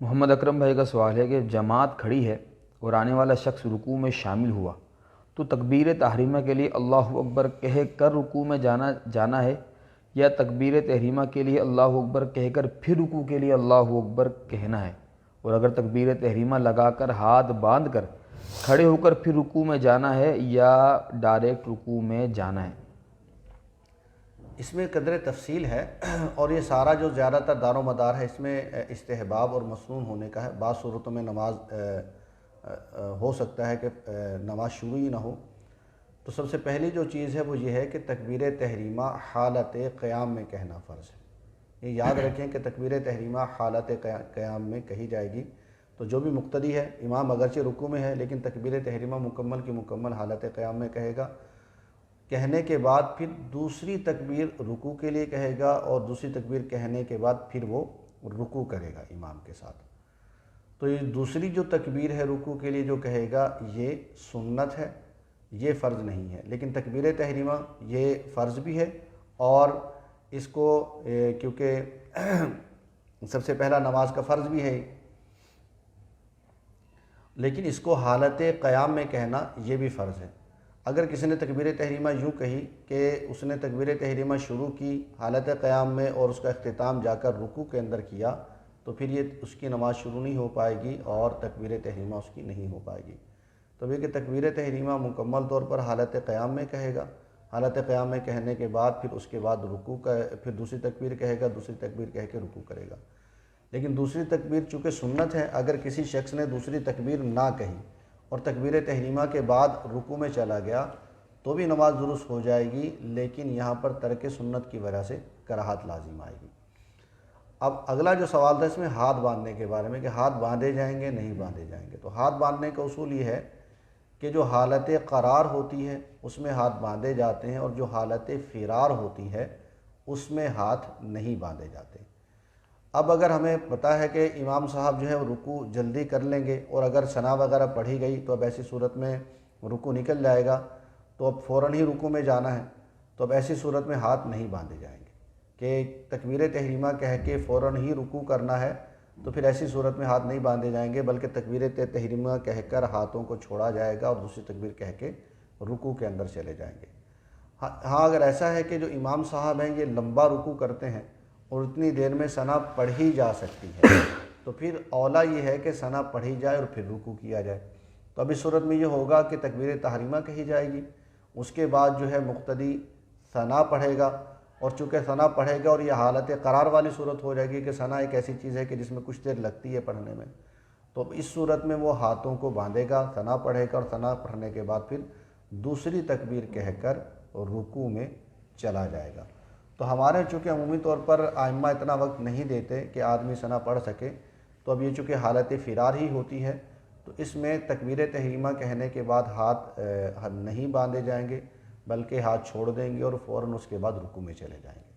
محمد اکرم بھائی کا سوال ہے کہ جماعت کھڑی ہے اور آنے والا شخص رکوع میں شامل ہوا تو تکبیر تحریمہ کے لیے اللہ اکبر کہہ کر رکوع میں جانا ہے، یا تکبیر تحریمہ کے لیے اللہ اکبر کہہ کر پھر رکوع کے لیے اللہ اکبر کہنا ہے؟ اور اگر تکبیر تحریمہ لگا کر ہاتھ باندھ کر کھڑے ہو کر پھر رکوع میں جانا ہے یا ڈائریکٹ رکوع میں جانا ہے؟ اس میں قدر تفصیل ہے اور یہ سارا جو زیادہ تر دار و مدار ہے اس میں استحباب اور مسنون ہونے کا ہے۔ بعض صورتوں میں نماز ہو سکتا ہے کہ نماز شروع ہی نہ ہو۔ تو سب سے پہلی جو چیز ہے وہ یہ ہے کہ تکبیر تحریمہ حالت قیام میں کہنا فرض ہے۔ یہ یاد رکھیں کہ تکبیر تحریمہ حالت قیام میں کہی جائے گی، تو جو بھی مقتدی ہے، امام اگرچہ رکوع میں ہے لیکن تکبیر تحریمہ مکمل کی مکمل حالت قیام میں کہے گا۔ کہنے کے بعد پھر دوسری تکبیر رکوع کے لیے کہے گا، اور دوسری تکبیر کہنے کے بعد پھر وہ رکوع کرے گا امام کے ساتھ۔ تو یہ دوسری جو تکبیر ہے رکوع کے لیے جو کہے گا یہ سنت ہے، یہ فرض نہیں ہے۔ لیکن تکبیر تحریمہ یہ فرض بھی ہے، اور اس کو کیونکہ سب سے پہلا نماز کا فرض بھی ہے، لیکن اس کو حالت قیام میں کہنا یہ بھی فرض ہے۔ اگر کسی نے تکبیر تحریمہ یوں کہی کہ اس نے تکبیر تحریمہ شروع کی حالت قیام میں اور اس کا اختتام جا کر رکوع کے اندر کیا، تو پھر یہ اس کی نماز شروع نہیں ہو پائے گی اور تکبیر تحریمہ اس کی نہیں ہو پائے گی۔ تو یہ کہ تکبیر تحریمہ مکمل طور پر حالت قیام میں کہے گا، حالت قیام میں کہنے کے بعد پھر اس کے بعد رکوع کا پھر دوسری تکبیر کہے گا، دوسری تکبیر کہہ کے رکوع کرے گا۔ لیکن دوسری تکبیر چونکہ سنت ہے، اگر کسی شخص نے دوسری تکبیر نہ کہی اور تکبیر تحریمہ کے بعد رکوع میں چلا گیا تو بھی نماز درست ہو جائے گی، لیکن یہاں پر ترک سنت کی وجہ سے کراہت لازم آئے گی۔ اب اگلا جو سوال تھا اس میں ہاتھ باندھنے کے بارے میں، کہ ہاتھ باندھے جائیں گے نہیں باندھے جائیں گے۔ تو ہاتھ باندھنے کا اصول یہ ہے کہ جو حالت قرار ہوتی ہے اس میں ہاتھ باندھے جاتے ہیں، اور جو حالت فرار ہوتی ہے اس میں ہاتھ نہیں باندھے جاتے۔ اب اگر ہمیں پتہ ہے کہ امام صاحب جو ہے وہ رکوع جلدی کر لیں گے، اور اگر ثنا وغیرہ پڑھی گئی تو اب ایسی صورت میں رکوع نکل جائے گا، تو اب فوراً ہی رکوع میں جانا ہے، تو اب ایسی صورت میں ہاتھ نہیں باندھے جائیں گے کہ تکبیر تحریمہ کہہ کے فوراً ہی رکوع کرنا ہے، تو پھر ایسی صورت میں ہاتھ نہیں باندھے جائیں گے، بلکہ تکبیر تحریمہ کہہ کر ہاتھوں کو چھوڑا جائے گا اور دوسری تکبیر کہہ کے رکوع کے اندر چلے جائیں گے۔ ہاں اگر ایسا ہے کہ جو امام صاحب ہیں یہ لمبا رکوع کرتے ہیں اور اتنی دیر میں ثنا پڑھی جا سکتی ہے، تو پھر اولا یہ ہے کہ ثنا پڑھی جائے اور پھر رکوع کیا جائے۔ تو اب اس صورت میں یہ ہوگا کہ تکبیر تحریمہ کہی جائے گی، اس کے بعد جو ہے مقتدی ثنا پڑھے گا، اور چونکہ ثنا پڑھے گا اور یہ حالت قرار والی صورت ہو جائے گی کہ ثنا ایک ایسی چیز ہے کہ جس میں کچھ دیر لگتی ہے پڑھنے میں، تو اس صورت میں وہ ہاتھوں کو باندھے گا، ثنا پڑھے گا، اور ثنا پڑھنے کے بعد پھر دوسری تکبیر کہہ کر رکوع میں چلا جائے گا۔ تو ہمارے چونکہ عمومی طور پر ائمہ اتنا وقت نہیں دیتے کہ آدمی ثنا پڑھ سکے، تو اب یہ چونکہ حالت فرار ہی ہوتی ہے تو اس میں تکبیر تحریمہ کہنے کے بعد ہاتھ نہیں باندھے جائیں گے، بلکہ ہاتھ چھوڑ دیں گے اور فوراً اس کے بعد رکوع میں چلے جائیں گے۔